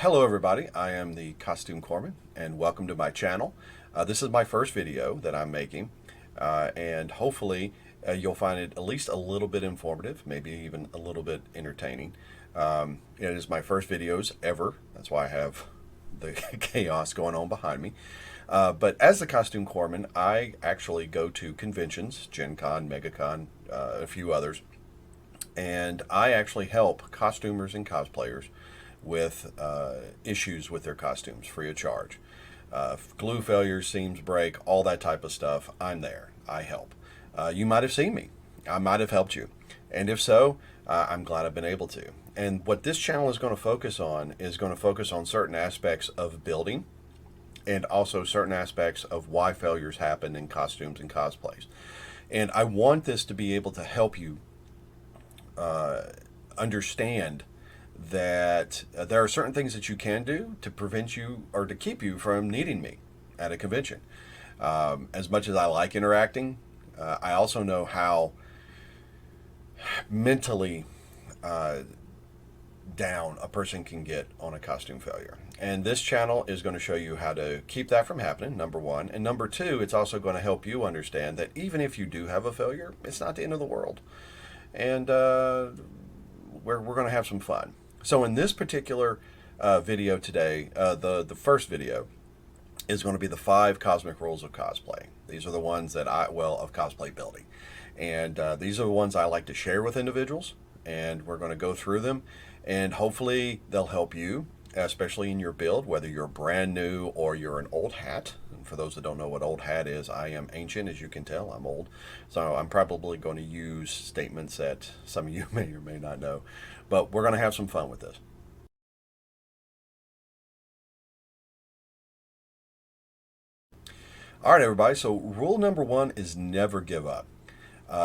Hello everybody, I am the Costume Corpsman and welcome to my channel. This is my first video that I'm making and hopefully you'll find it at least a little bit informative, maybe even a little bit entertaining. It is my first videos ever, that's why I have the chaos going on behind me. But as the Costume Corpsman, I actually go to conventions, Gen Con, MegaCon, a few others, and I actually help costumers and cosplayers with issues with their costumes free of charge. Glue failures, seams break, all that type of stuff, I'm there. I help. You might have seen me. I might have helped you. And if so, I'm glad I've been able to. And what this channel is going to focus on is going to focus on certain aspects of building and also certain aspects of why failures happen in costumes and cosplays. And I want this to be able to help you understand that there are certain things that you can do to prevent you or to keep you from needing me at a convention. As much as I like interacting, I also know how mentally down a person can get on a costume failure. And this channel is going to show you how to keep that from happening, number one. And number two, it's also going to help you understand that even if you do have a failure, it's not the end of the world. And we're going to have some fun. So in this particular video today, the first video is going to be the 5 cosmic rules of cosplay. These are the ones that of cosplay building. And these are the ones I like to share with individuals, and we're going to go through them, and hopefully they'll help you, especially in your build, whether you're brand new or you're an old hat. And for those that don't know what old hat is, I am ancient, as you can tell, I'm old. So I'm probably going to use statements that some of you may or may not know, but we're going to have some fun with this. All right, everybody, so rule number 1 is never give up.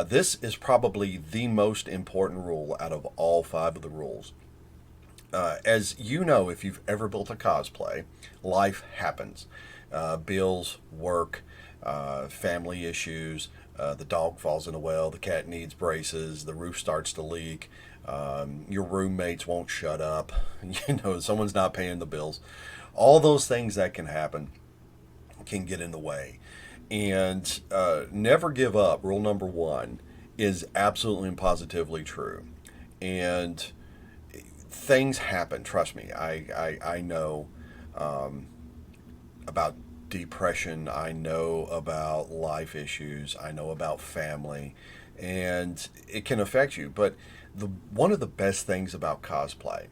This is probably the most important rule out of all 5 of the rules. As you know, if you've ever built a cosplay, life happens. Bills, work, family issues, the dog falls in a well, the cat needs braces, the roof starts to leak, your roommates won't shut up, someone's not paying the bills. All those things that can happen can get in the way. And never give up, rule number 1, is absolutely and positively true. And things happen, trust me. I know about depression, I know about life issues, I know about family, and it can affect you. But one of the best things about cosplay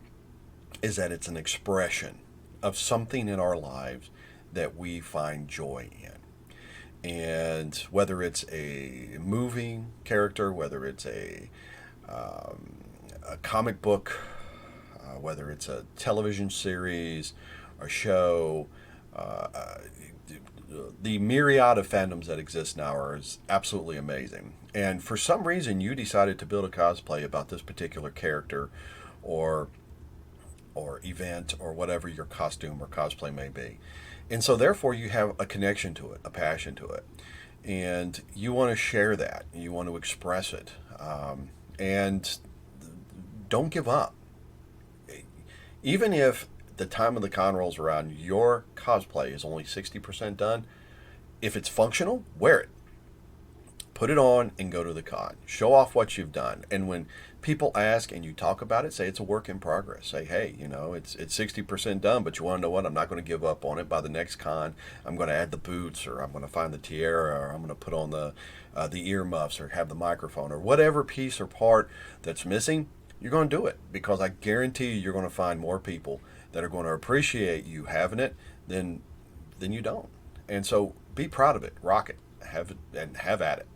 is that it's an expression of something in our lives that we find joy in. And whether it's a movie character, whether it's a comic book, whether it's a television series, a show, the myriad of fandoms that exist now is absolutely amazing. And for some reason, you decided to build a cosplay about this particular character or event or whatever your costume or cosplay may be. And so therefore you have a connection to it, a passion to it. And you want to share that. You want to express it. And don't give up. Even if the time of the con rolls around, your cosplay is only 60% done, if it's functional, wear it. Put it on and go to the con. Show off what you've done. And when people ask and you talk about it, say it's a work in progress. Say, hey, it's 60% done, but you want to know what? I'm not going to give up on it. By the next con, I'm going to add the boots, or I'm going to find the tiara, or I'm going to put on the earmuffs, or have the microphone, or whatever piece or part that's missing. You're going to do it, because I guarantee you're going to find more people that are going to appreciate you having it than you don't. And so be proud of it, rock it, have it, and have at it.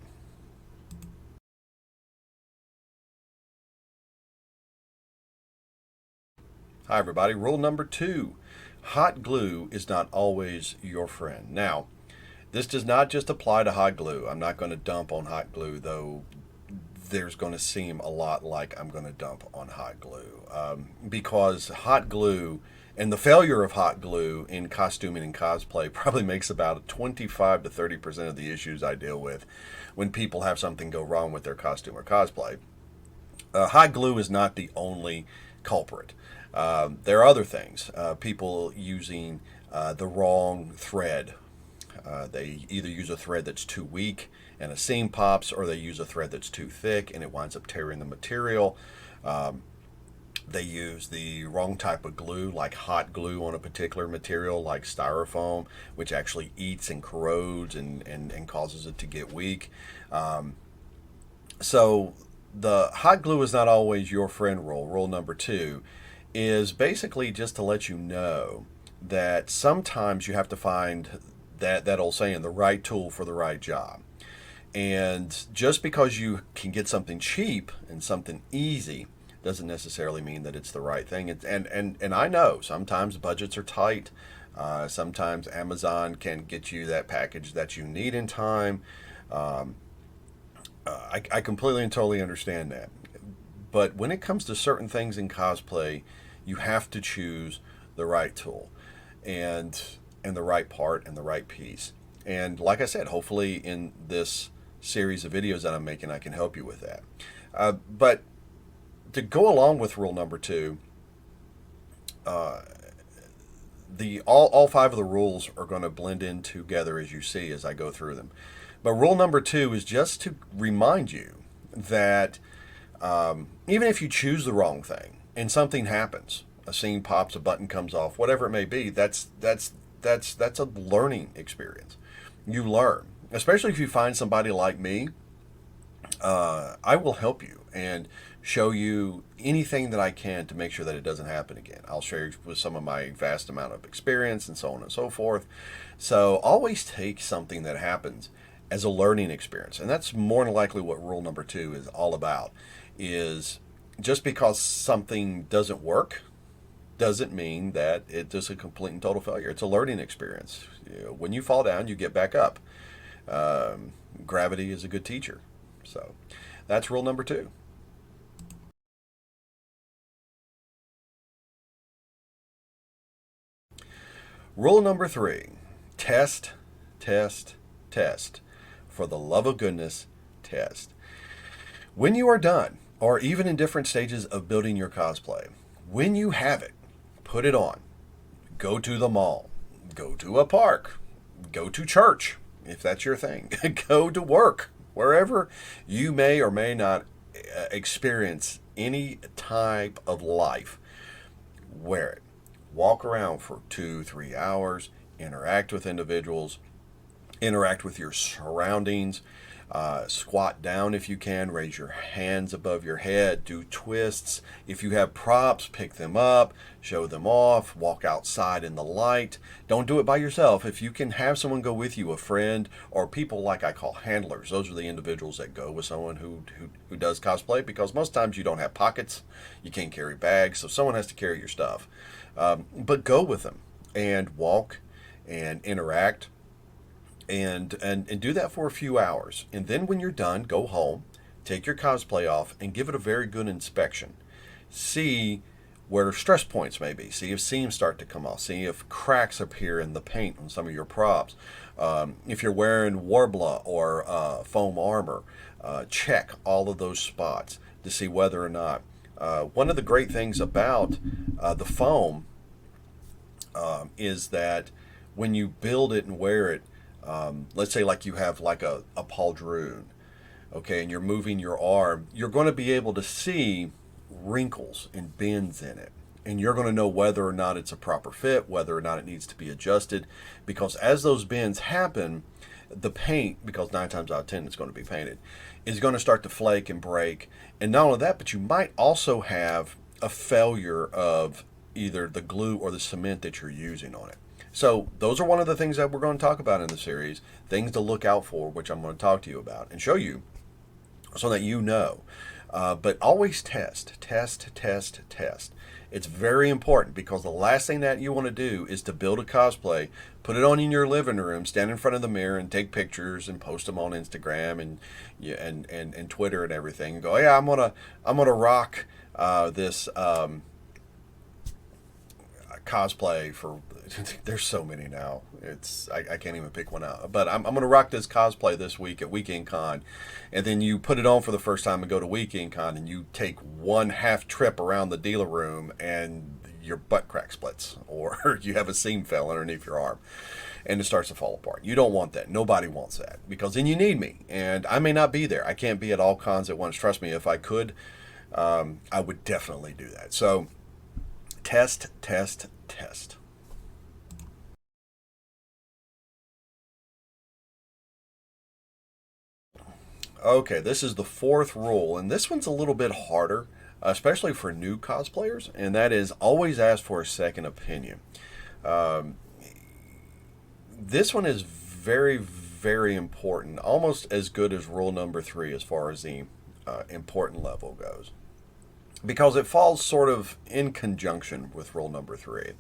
Hi everybody, rule number 2, hot glue is not always your friend. Now, this does not just apply to hot glue. I'm not going to dump on hot glue, though there's going to seem a lot like I'm going to dump on hot glue. Because hot glue and the failure of hot glue in costuming and cosplay probably makes about 25 to 30% of the issues I deal with when people have something go wrong with their costume or cosplay. Hot glue is not the only culprit. There are other things. People using the wrong thread. They either use a thread that's too weak and a seam pops, or they use a thread that's too thick and it winds up tearing the material. They use the wrong type of glue, like hot glue on a particular material, like styrofoam, which actually eats and corrodes and causes it to get weak. So the hot glue is not always your friend rule. Rule number two is basically just to let you know that sometimes you have to find that old saying, the right tool for the right job. And just because you can get something cheap and something easy doesn't necessarily mean that it's the right thing. And I know sometimes budgets are tight. Sometimes Amazon can get you that package that you need in time. I completely and totally understand that. But when it comes to certain things in cosplay, you have to choose the right tool and the right part and the right piece. And like I said, hopefully in this series of videos that I'm making, I can help you with that. But to go along with rule number two, all five of the rules are going to blend in together as you see as I go through them. But rule number two is just to remind you that even if you choose the wrong thing and something happens, a scene pops, a button comes off, whatever it may be, that's a learning experience. You learn, especially if you find somebody like me. I will help you and show you anything that I can to make sure that it doesn't happen again. I'll share with some of my vast amount of experience and so on and so forth. So always take something that happens as a learning experience. And that's more than likely what rule number two is all about, is just because something doesn't work doesn't mean that it is a complete and total failure. It's a learning experience. When you fall down, you get back up. Gravity is a good teacher. So that's rule number two. Rule number three, test, test, test. For the love of goodness, test. When you are done, or even in different stages of building your cosplay, when you have it, put it on. Go to the mall. Go to a park. Go to church, if that's your thing. Go to work. Wherever you may or may not experience any type of life, wear it. Walk around for 2-3 hours, interact with individuals, interact with your surroundings, squat down if you can, raise your hands above your head, do twists. If you have props, pick them up, show them off, walk outside in the light. Don't do it by yourself. If you can have someone go with you, a friend, or people like I call handlers. Those are the individuals that go with someone who does cosplay, because most times you don't have pockets, you can't carry bags, so someone has to carry your stuff. But go with them and walk and interact and do that for a few hours. And then when you're done, go home, take your cosplay off, and give it a very good inspection. See where stress points may be. See if seams start to come off. See if cracks appear in the paint on some of your props. If you're wearing Warbla or foam armor, check all of those spots to see whether or not. One of the great things about the foam is that when you build it and wear it, let's say like you have like a pauldron, okay, and you're moving your arm, you're going to be able to see wrinkles and bends in it. And you're going to know whether or not it's a proper fit, whether or not it needs to be adjusted. Because as those bends happen, the paint, because 9 times out of 10 it's going to be painted, is going to start to flake and break. And not only that, but you might also have a failure of either the glue or the cement that you're using on it. So those are one of the things that we're going to talk about in the series, things to look out for, which I'm going to talk to you about and show you so that you know. But always test, test, test, test. It's very important, because the last thing that you want to do is to build a cosplay, put it on in your living room, stand in front of the mirror and take pictures and post them on Instagram and Twitter and everything, and go, yeah, I'm gonna rock this cosplay for there's so many now. I can't even pick one out. But I'm going to rock this cosplay this week at Weekend Con, and then you put it on for the first time and go to Weekend Con, and you take one half trip around the dealer room, and your butt crack splits, or you have a seam fell underneath your arm, and it starts to fall apart. You don't want that. Nobody wants that, because then you need me, and I may not be there. I can't be at all cons at once. Trust me, if I could, I would definitely do that. So test, test, test. Okay, this is the fourth rule, and this one's a little bit harder, especially for new cosplayers, and that is always ask for a second opinion. Um, this one is very, very important, almost as good as rule number 3 as far as the important level goes, because it falls sort of in conjunction with rule number 3.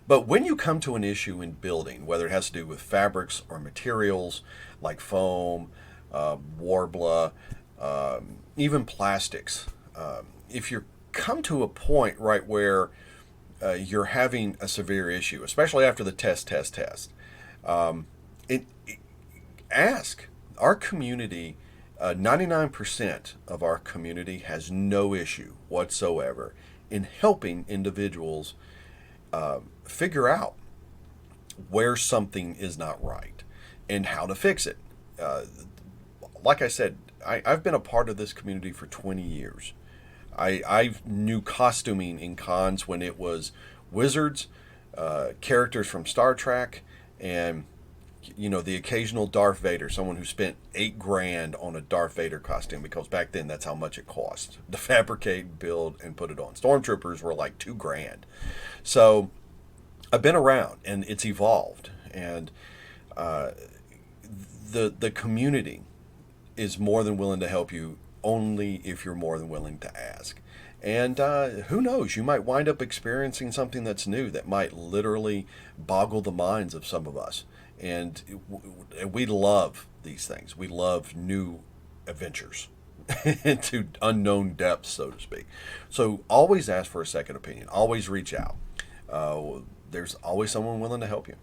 But when you come to an issue in building, whether it has to do with fabrics or materials like foam, warbler, even plastics, if you come to a point right where you're having a severe issue, especially after the test, um, it ask. Our community, 99% of our community has no issue whatsoever in helping individuals figure out where something is not right and how to fix it. Like I said, I've been a part of this community for 20 years. I knew costuming in cons when it was wizards, characters from Star Trek, and the occasional Darth Vader, someone who spent $8,000 on a Darth Vader costume, because back then that's how much it cost to fabricate, build, and put it on. Stormtroopers were like $2,000. So I've been around, and it's evolved, and the community is more than willing to help you, only if you're more than willing to ask. And who knows, you might wind up experiencing something that's new that might literally boggle the minds of some of us. And we love these things. We love new adventures into unknown depths, so to speak. So always ask for a second opinion. Always reach out. There's always someone willing to help you.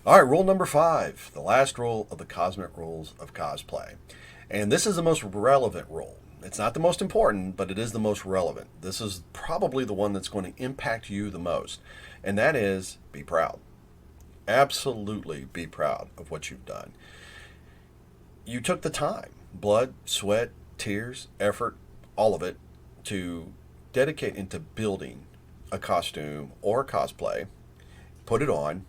All right, rule number 5, the last rule of the cosmic rules of cosplay. And this is the most relevant rule. It's not the most important, but it is the most relevant. This is probably the one that's going to impact you the most. And that is, be proud. Absolutely be proud of what you've done. You took the time, blood, sweat, tears, effort, all of it, to dedicate into building a costume or cosplay, put it on,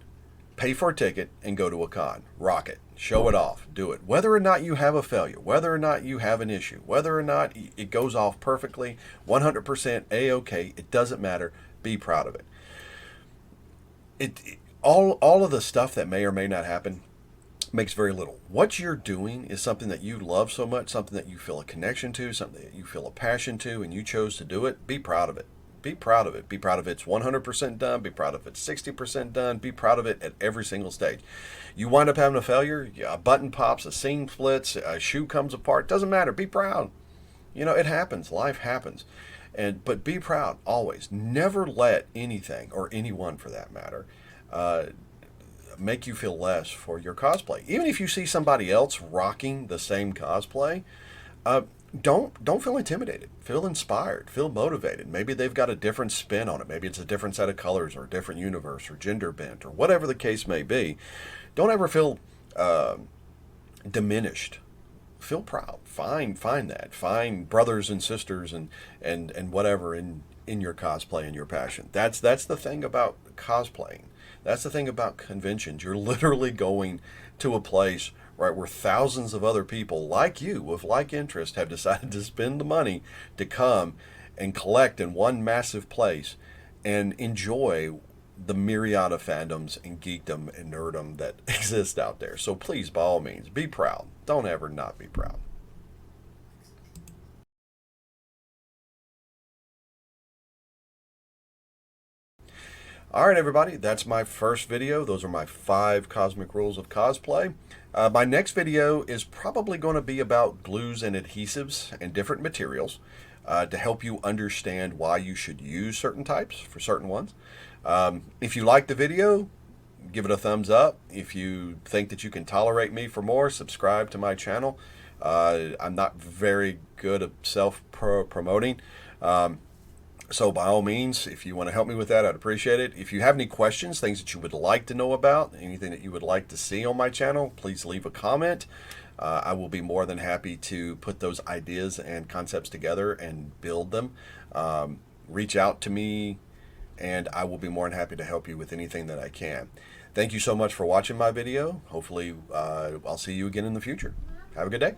pay for a ticket, and go to a con. Rock it. Show it off. Do it. Whether or not you have a failure, whether or not you have an issue, whether or not it goes off perfectly, 100% A-OK, it doesn't matter. Be proud of it. All of the stuff that may or may not happen makes very little. What you're doing is something that you love so much, something that you feel a connection to, something that you feel a passion to, and you chose to do it. Be proud of it. Be proud of it. Be proud of it's 100% done. Be proud of it's 60% done. Be proud of it at every single stage. You wind up having a failure, a button pops, a seam splits, a shoe comes apart. Doesn't matter. Be proud. It happens. Life happens. But be proud always. Never let anything, or anyone for that matter, make you feel less for your cosplay. Even if you see somebody else rocking the same cosplay, don't feel intimidated. Feel inspired. Feel motivated. Maybe they've got a different spin on it. Maybe it's a different set of colors, or a different universe, or gender bent, or whatever the case may be. Don't ever feel diminished. Feel proud. Find that. Find brothers and sisters and whatever in your cosplay and your passion. That's the thing about cosplaying. That's the thing about conventions. You're literally going to a place, right, where thousands of other people like you with like interest have decided to spend the money to come and collect in one massive place and enjoy the myriad of fandoms and geekdom and nerddom that exist out there. So please, by all means, be proud. Don't ever not be proud. All right, everybody, that's my first video. Those are my 5 cosmic rules of cosplay. My next video is probably going to be about glues and adhesives and different materials. to help you understand why you should use certain types for certain ones. If you like the video, give it a thumbs up. If you think that you can tolerate me for more, subscribe to my channel. I'm not very good at self-promoting. So by all means, if you want to help me with that, I'd appreciate it. If you have any questions, things that you would like to know about, anything that you would like to see on my channel, please leave a comment. I will be more than happy to put those ideas and concepts together and build them. Reach out to me, and I will be more than happy to help you with anything that I can. Thank you so much for watching my video. Hopefully, I'll see you again in the future. Have a good day.